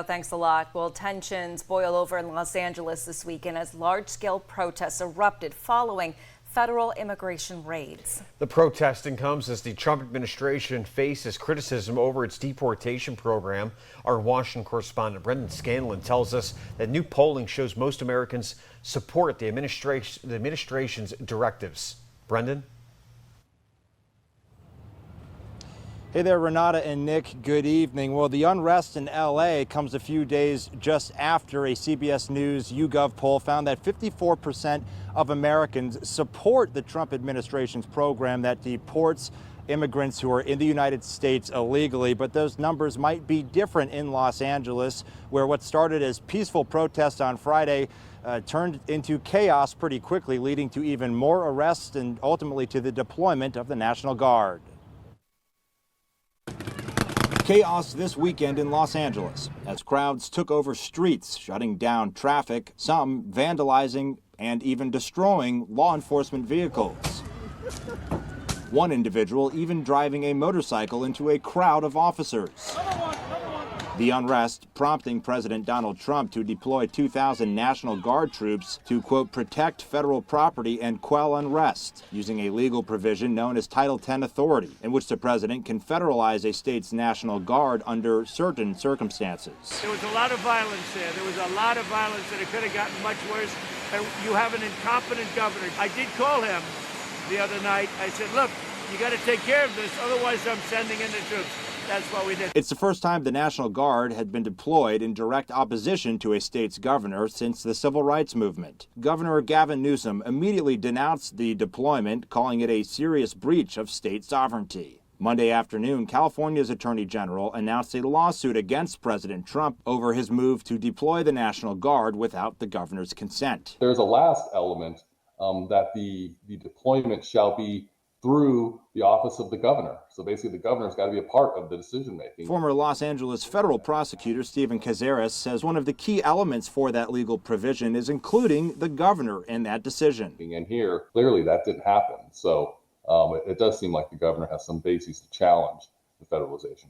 Thanks a lot. Well, tensions boil over in Los Angeles this weekend as large-scale protests erupted following federal immigration raids. The protesting comes as the Trump administration faces criticism over its deportation program. Our Washington correspondent Brendan Scanlon tells us that new polling shows most Americans support the administration's directives. Brendan? Hey there, Renata and Nick. Good evening. Well, the unrest in L.A. comes a few days just after a CBS News YouGov poll found that 54% of Americans support the Trump administration's program that deports immigrants who are in the United States illegally. But those numbers might be different in Los Angeles, where what started as peaceful protests on Friday turned into chaos pretty quickly, leading to even more arrests and ultimately to the deployment of the National Guard. Chaos this weekend in Los Angeles as crowds took over streets, shutting down traffic, some vandalizing and even destroying law enforcement vehicles. One individual even driving a motorcycle into a crowd of officers. The unrest prompting President Donald Trump to deploy 2,000 National Guard troops to, quote, protect federal property and quell unrest, using a legal provision known as Title 10 authority, in which the president can federalize a state's National Guard under certain circumstances. There was a lot of violence there. There was a lot of violence, and it could have gotten much worse. And you have an incompetent governor. I did call him the other night. I said, look, you got to take care of this, otherwise I'm sending in the troops. That's what we did. It's the first time the National Guard had been deployed in direct opposition to a state's governor since the Civil Rights Movement. Governor Gavin Newsom immediately denounced the deployment, calling it a serious breach of state sovereignty. Monday afternoon, California's Attorney General announced a lawsuit against President Trump over his move to deploy the National Guard without the governor's consent. There's a last element that the deployment shall be through the office of the governor. So basically the governor's got to be a part of the decision making. Former Los Angeles federal prosecutor Stephen Cazares says one of the key elements for that legal provision is including the governor in that decision. And here, clearly that didn't happen. So it does seem like the governor has some basis to challenge the federalization.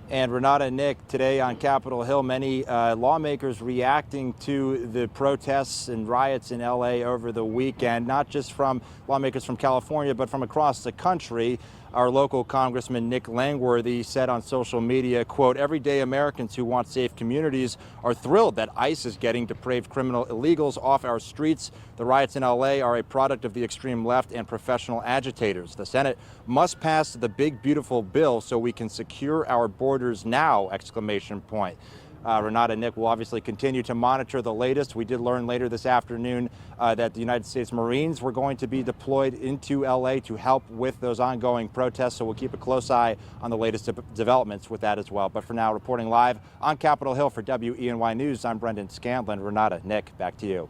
And Renata and Nick, today on Capitol Hill, many lawmakers reacting to the protests and riots in L.A. over the weekend, not just from lawmakers from California, but from across the country. Our local Congressman Nick Langworthy said on social media, quote, everyday Americans who want safe communities are thrilled that ICE is getting depraved criminal illegals off our streets. The riots in L.A. are a product of the extreme left and professional agitators. The Senate must pass the big, beautiful bill so we can secure our borders now, exclamation point. Renata and Nick will obviously continue to monitor the latest. We did learn later this afternoon that the United States Marines were going to be deployed into L.A. to help with those ongoing protests, so we'll keep a close eye on the latest developments with that as well. But for now, reporting live on Capitol Hill for WENY News, I'm Brendan Scanlon. Renata, Nick, back to you.